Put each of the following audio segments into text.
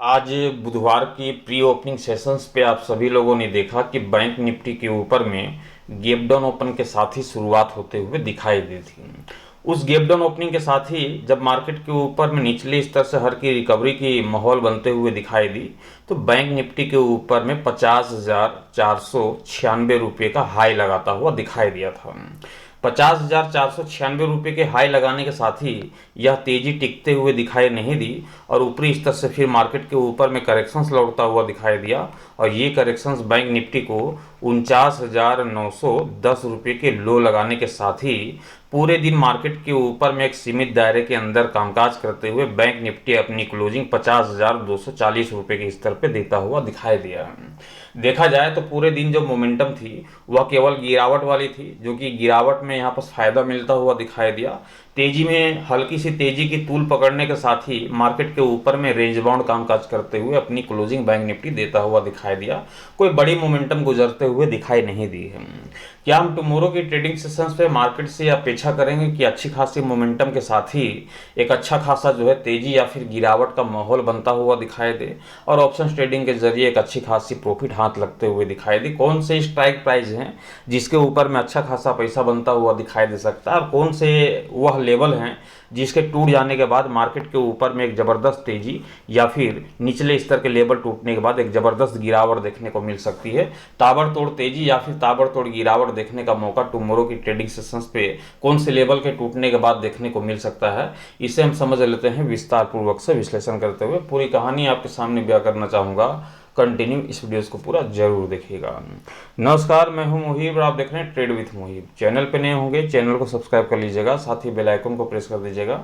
आज बुधवार की प्री ओपनिंग सेशंस पे आप सभी लोगों ने देखा कि बैंक निफ्टी के ऊपर में गैप डाउन ओपन के साथ ही शुरुआत होते हुए दिखाई दी थी। उस गैप डाउन ओपनिंग के साथ ही जब मार्केट के ऊपर में निचले स्तर से हर की रिकवरी की माहौल बनते हुए दिखाई दी, तो बैंक निफ्टी के ऊपर में 50,496 रुपये का हाई लगाता हुआ दिखाई दिया था। 50,496 रुपये के हाई लगाने के साथ ही यह तेजी टिकते हुए दिखाई नहीं दी और ऊपरी स्तर से फिर मार्केट के ऊपर में करेक्शंस लौटता हुआ दिखाई दिया। और ये करेक्शंस बैंक निफ्टी को 49,910 रुपये के लो लगाने के साथ ही पूरे दिन मार्केट के ऊपर में एक सीमित दायरे के अंदर कामकाज करते हुए बैंक निफ्टी अपनी क्लोजिंग 50,240 रुपये के स्तर पर देता हुआ दिखाई दिया। देखा जाए तो पूरे दिन जो मोमेंटम थी वह केवल गिरावट वाली थी, जो कि गिरावट में यहाँ पर फायदा मिलता हुआ दिखाई दिया। तेजी में हल्की सी तेजी की तूल पकड़ने के साथ ही मार्केट के ऊपर में रेंज बाउंड कामकाज करते हुए अपनी क्लोजिंग बैंक निफ्टी देता हुआ दिखाई दिया। कोई बड़ी मोमेंटम गुजरते हुए दिखाई नहीं दी है। क्या हम टुमारो की ट्रेडिंग सेशंस पे मार्केट से अपेक्षा करेंगे कि अच्छी खासी मोमेंटम के साथ ही एक अच्छा खासा जो है तेजी या फिर गिरावट का माहौल बनता हुआ दिखाई दे और ऑप्शन ट्रेडिंग के जरिए एक अच्छी खासी प्रॉफिट हाथ लगते हुए दिखाई दे? कौन से स्ट्राइक प्राइस हैं जिसके ऊपर में अच्छा खासा पैसा बनता हुआ दिखाई दे सकता है और कौन से वह लेवल हैं जिसके टूट जाने के बाद मार्केट के ऊपर में एक ज़बरदस्त तेजी या फिर निचले स्तर के लेवल टूटने के बाद एक ज़बरदस्त गिरावट देखने को मिल सकती है? ताबड़तोड़ तेजी या फिर ताबड़तोड़ गिरावट देखने का मौका टुमारो की ट्रेडिंग सेशंस पे कौन से लेवल के टूटने के बाद देखने को मिल सकता है, इसे हम समझ लेते हैं विस्तार पूर्वक से विश्लेषण करते हुए। पूरी कहानी आपके सामने बयां करना चाहूँगा, कंटिन्यू इस वीडियोस को पूरा जरूर देखिएगा। नमस्कार, मैं हूं मोहिब और आप देख रहे हैं ट्रेड विथ मोहिब। चैनल पे नए होंगे चैनल को सब्सक्राइब कर लीजिएगा, साथ ही बेल आइकन को प्रेस कर दीजिएगा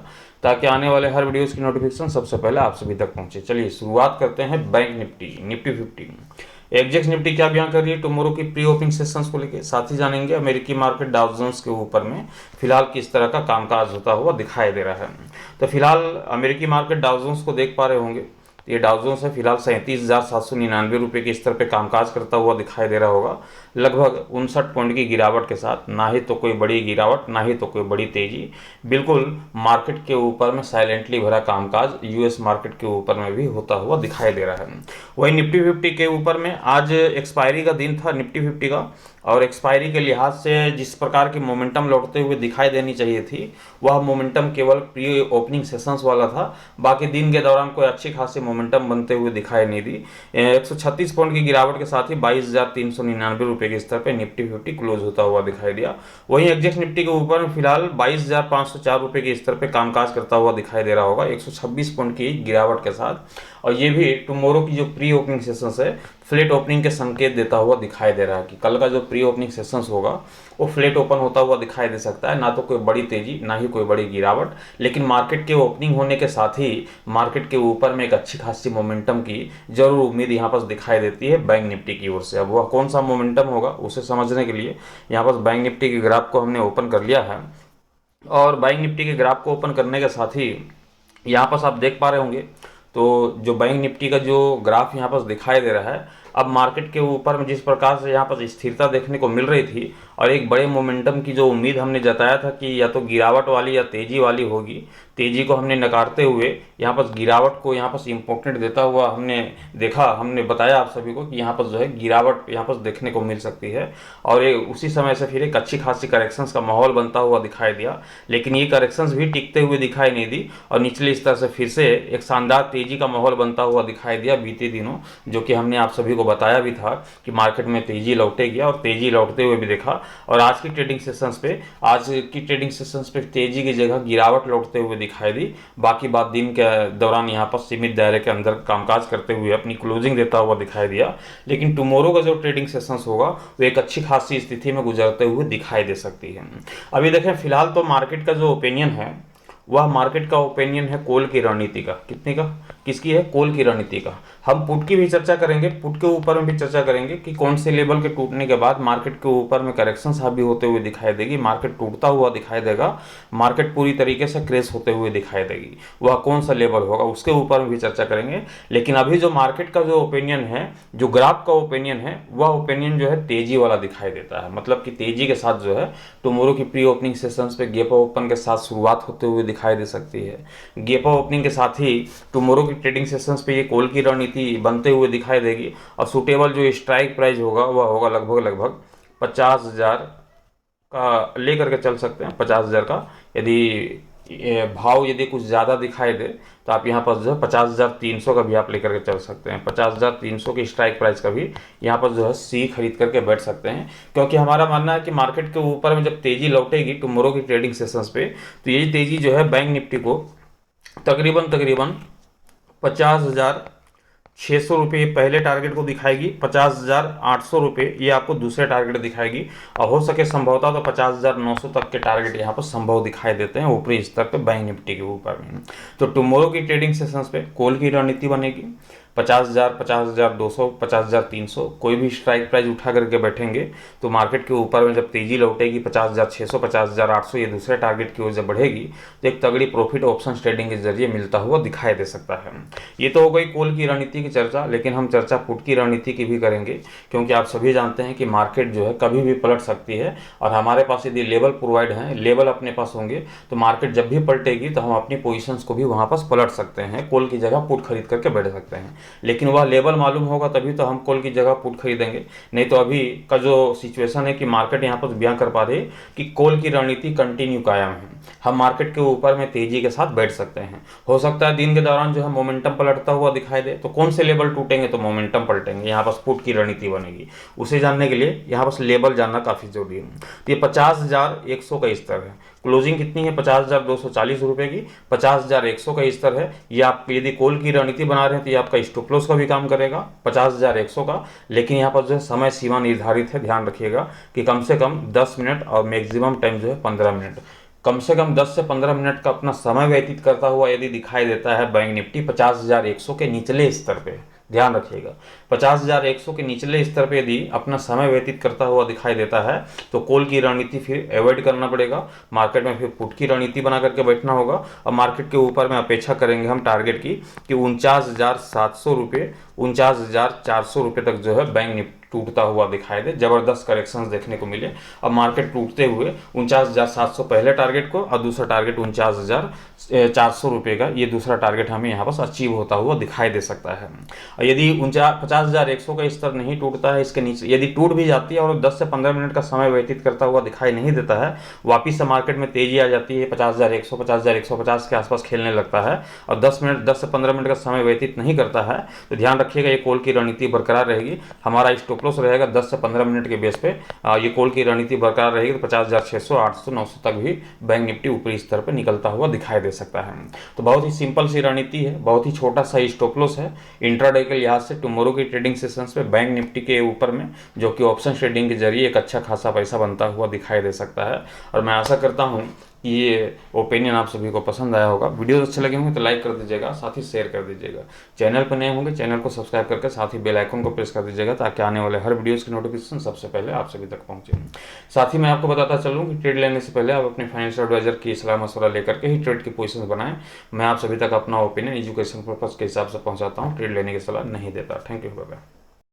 ताकि आने वाले हर वीडियोस की नोटिफिकेशन सबसे पहले आप सभी तक पहुंचे। चलिए शुरुआत करते हैं बैंक निफ्टी 50। एग्जेक्स निफ्टी क्या बयां कर रही है टुमारो की प्री ओपनिंग सेशंस को लेकर, साथ ही जानेंगे अमेरिकी मार्केट डाउ जोन्स के ऊपर में फिलहाल किस तरह का कामकाज होता हुआ दिखाई दे रहा है। तो फिलहाल अमेरिकी मार्केट डाउ जोन्स को देख पा रहे होंगे, ये डाउ जोन्स है फिलहाल 37,799 रुपये के स्तर पे कामकाज करता हुआ दिखाई दे रहा होगा, लगभग 59 पॉइंट की गिरावट के साथ। ना ही तो कोई बड़ी गिरावट, ना ही तो कोई बड़ी तेजी, बिल्कुल मार्केट के ऊपर में साइलेंटली भरा कामकाज यूएस मार्केट के ऊपर में भी होता हुआ दिखाई दे रहा है। वही निफ्टी 50 के ऊपर में आज एक्सपायरी का दिन था निफ्टी 50 का, और एक्सपायरी के लिहाज से जिस प्रकार की मोमेंटम लौटते हुए दिखाई देनी चाहिए थी वह मोमेंटम केवल प्री ओपनिंग सेशंस वाला था। बाकी दिन के दौरान कोई अच्छी खासी मोमेंटम बनते हुए दिखाई नहीं दी। 136 पॉइंट की गिरावट के साथ ही 22,399 रुपये के स्तर पर निफ्टी 50 क्लोज होता हुआ दिखाई दिया। वहीं एग्जेक्स निफ्टी के ऊपर में फिलहाल 22,504 रुपये के स्तर पर कामकाज करता हुआ दिखाई दे रहा होगा 126 पॉइंट की गिरावट के साथ। और ये भी टुमारो की जो प्री ओपनिंग सेशंस है फ्लैट ओपनिंग के संकेत देता हुआ दिखाई दे रहा है कि कल का जो प्री ओपनिंग सेशंस होगा वो फ्लैट ओपन होता हुआ दिखाई दे सकता है। ना तो कोई बड़ी तेजी, ना ही कोई बड़ी गिरावट, लेकिन मार्केट के ओपनिंग होने के साथ ही मार्केट के ऊपर में एक अच्छी खासी मोमेंटम की जरूर उम्मीद यहाँ पर दिखाई देती है बैंक निफ्टी की ओर से। अब वह कौन सा मोमेंटम होगा उसे समझने के लिए यहाँ पर बैंक निफ्टी के ग्राफ को हमने ओपन कर लिया है, और बैंक निफ्टी के ग्राफ को ओपन करने के साथ ही यहाँ पर आप देख पा रहे होंगे तो जो बैंक निफ्टी का जो ग्राफ यहाँ पर दिखाई दे रहा है, अब मार्केट के ऊपर में जिस प्रकार से यहाँ पर स्थिरता देखने को मिल रही थी और एक बड़े मोमेंटम की जो उम्मीद हमने जताया था कि या तो गिरावट वाली या तेजी वाली होगी, तेजी को हमने नकारते हुए यहाँ पर गिरावट को यहाँ पर इम्पोर्टेंट देता हुआ हमने देखा, हमने बताया आप सभी को कि यहाँ पर जो है गिरावट यहाँ पर देखने को मिल सकती है। और ये उसी समय से फिर एक अच्छी खासी करेक्शंस का माहौल बनता हुआ दिखाई दिया, लेकिन ये करेक्शंस भी टिकते हुए दिखाई नहीं दी और निचले स्तर से फिर से एक शानदार तेजी का माहौल बनता हुआ दिखाई दिया बीते दिनों, जो कि हमने आप सभी को बताया भी था कि मार्केट में तेजी लौटेगी और तेजी लौटते हुए भी देखा। और आज की ट्रेडिंग सेशंस पे तेजी की जगह गिरावट लौटते हुए दिखाई दी। बाकी बात दिन के दौरान यहाँ पर सीमित दायरे के अंदर कामकाज करते हुए अपनी क्लोजिंग देता हुआ दिखाई दिया। लेकिन टुमारो का जो ट्रेडिंग सेशंस होगा वो एक अच्छी खासी स्थिति में गुजरते हुए दिखाई दे सकती है। अभी देखें फिलहाल तो मार्केट का जो ओपिनियन है वह मार्केट का ओपिनियन है कॉल की रणनीति का। कितने का? किसकी है? कॉल की रणनीति का। हम पुट की भी चर्चा करेंगे, पुट के ऊपर में भी चर्चा करेंगे कि कौन से लेवल के टूटने के बाद मार्केट के ऊपर में करेक्शंस हावी होते हुए दिखाई देगी, मार्केट टूटता हुआ दिखाई देगा, मार्केट पूरी तरीके से क्रैश होते हुए दिखाई देगी, वह कौन सा लेवल होगा उसके ऊपर में भी चर्चा करेंगे। लेकिन अभी जो मार्केट का जो ओपिनियन है, जो ग्राफ का ओपिनियन है, वह ओपिनियन जो है तेजी वाला दिखाई देता है। मतलब कि तेजी के साथ जो है टुमारो की प्री ओपनिंग सेशंस पे गैप ओपन के साथ शुरुआत होते हुए दिखाई दे सकती है। गैप ओपनिंग के साथ ही टुमारो की की ट्रेडिंग सेशंस पे ये कॉल की रणनीति बनते हुए दिखाई देगी और सूटेबल जो स्ट्राइक प्राइस होगा वह होगा लगभग 50,000 का लेकर के चल सकते हैं। 50,000 का यदि भाव यदि कुछ ज़्यादा दिखाई दे तो आप यहाँ पर जो है 50,300 का भी आप लेकर के चल सकते हैं। 50,300 की स्ट्राइक प्राइस का भी यहाँ पर जो है सी खरीद करके बैठ सकते हैं, क्योंकि हमारा मानना है कि मार्केट के ऊपर में जब तेज़ी लौटेगी टुमारो की ट्रेडिंग सेशंस पे, तो ये तेज़ी जो है बैंक निफ्टी को तकरीबन 50,600 रुपये पहले टारगेट को दिखाएगी, 50,800 रुपये ये आपको दूसरे टारगेट दिखाएगी, और हो सके संभवतः तो 50,900 तक के टारगेट यहाँ पर संभव दिखाई देते हैं ऊपरी स्तर पे बैंक निफ्टी के ऊपर में। तो टुमारो की ट्रेडिंग सेशंस पे कॉल की रणनीति बनेगी 50,000, 50,200, 50,300 कोई भी स्ट्राइक प्राइस उठा करके बैठेंगे तो मार्केट के ऊपर में जब तेजी लौटेगी 50,600, 50,800 ये दूसरे टारगेट की ओर जब बढ़ेगी तो एक तगड़ी प्रॉफिट ऑप्शन ट्रेडिंग के जरिए मिलता हुआ दिखाई दे सकता है। ये तो हो गई कॉल की रणनीति की चर्चा, लेकिन हम चर्चा पुट की रणनीति की भी करेंगे, क्योंकि आप सभी जानते हैं कि मार्केट जो है कभी भी पलट सकती है, और हमारे पास यदि लेवल प्रोवाइड हैं, लेवल अपने पास होंगे तो मार्केट जब भी पलटेगी तो हम अपनी पोजीशंस को भी वहाँ पास पलट सकते हैं, कॉल की जगह पुट खरीद करके बैठ सकते हैं। लेकिन वह लेवल मालूम होगा तभी तो हम कॉल की जगह पुट खरीदेंगे, नहीं तो अभी का जो सिचुएशन है कि मार्केट यहाँ पर बयां कर पा रही है कि कॉल की रणनीति कंटिन्यू कायम है, हम मार्केट के ऊपर में तेजी के साथ बैठ सकते हैं। हो सकता है दिन के दौरान जो है मोमेंटम पलटता हुआ दिखाई दे, तो कौन से लेवल टूटेंगे तो मोमेंटम पलटेंगे, यहाँ पर पुट की रणनीति बनेगी। उसे जानने के लिए यहाँ पर लेवल जानना काफी जरूरी है। तो ये 50,100 का स्तर है, क्लोजिंग कितनी है 50,240 रुपए की, 50,100 का स्तर है। ये आप यदि कॉल की रणनीति बना रहे हैं तो ये आपका स्टॉप लॉस का भी काम करेगा 50,100 का, लेकिन यहाँ पर जो है समय सीमा निर्धारित है, ध्यान रखिएगा कि कम से कम 10 मिनट और मैक्सिमम टाइम जो है 15 मिनट, कम से कम 10 से 15 मिनट का अपना समय व्यतीत करता हुआ यदि दिखाई देता है बैंक निफ्टी 50,100 के निचले स्तर पे, ध्यान रखिएगा 50,100 के निचले स्तर पे यदि अपना समय व्यतीत करता हुआ दिखाई देता है तो कॉल की रणनीति फिर अवॉइड करना पड़ेगा, मार्केट में फिर पुट की रणनीति बना करके बैठना होगा, और मार्केट के ऊपर में अपेक्षा करेंगे हम टारगेट की कि 49,700 रुपये, 49,400 रुपये तक जो है बैंक निफ्टी टूटता हुआ दिखाई दे, जबरदस्त करेक्शंस देखने को मिले। अब मार्केट टूटते हुए 49,700 पहले टारगेट को और दूसरा टारगेट 49,400 रुपये का, ये दूसरा टारगेट हमें यहाँ पर अचीव होता हुआ दिखाई दे सकता है। और यदि 50,100 का स्तर नहीं टूटता है, इसके नीचे यदि टूट भी जाती है और 10 से 15 मिनट का समय व्यतीत करता हुआ दिखाई नहीं देता है, वापिस से मार्केट में तेजी आ जाती है, 50,100, 50,150 के आसपास खेलने लगता है और 10 से 15 मिनट का समय व्यतीत नहीं करता है, तो ध्यान रखिएगा ये कॉल की रणनीति बरकरार रहेगी। हमारा स्टॉप लॉस रहेगा 10 से 15 मिनट के बेस पे, ये कॉल की रणनीति बरकरार रहेगी तो 50,600, 800, 900 तक भी बैंक निफ्टी ऊपरी स्तर पर निकलता हुआ दिखाई दे सकता है। तो बहुत ही सिंपल सी रणनीति है, बहुत ही छोटा सा स्टॉप लॉस है इंट्राडे के लिहाज से टुमारो की ट्रेडिंग सेशंस पे बैंक निफ्टी के ऊपर में, जो कि ऑप्शन ट्रेडिंग के जरिए एक अच्छा खासा पैसा बनता हुआ दिखाई दे सकता है। और मैं आशा करता हूँ ये ओपिनियन आप सभी को पसंद आया होगा। वीडियो अच्छे लगे होंगे तो लाइक कर दीजिएगा, साथ ही शेयर कर दीजिएगा। चैनल पर नए होंगे चैनल को सब्सक्राइब करके साथ ही बेल आइकन को प्रेस कर दीजिएगा, ताकि आने वाले हर वीडियोस की नोटिफिकेशन सबसे पहले आप सभी तक पहुंचे। साथ ही मैं आपको बताता चलूँ कि ट्रेड लेने से पहले आप अपने फाइनेंशियल एडवाइजर की सलाह मशवरा लेकर के ही ट्रेड की पोजीशन बनाएं। मैं आप सभी तक अपना ओपिनियन एजुकेशन पर्पज के हिसाब से पहुंचाता हूँ, ट्रेड लेने की सलाह नहीं देता। Thank you, bye bye.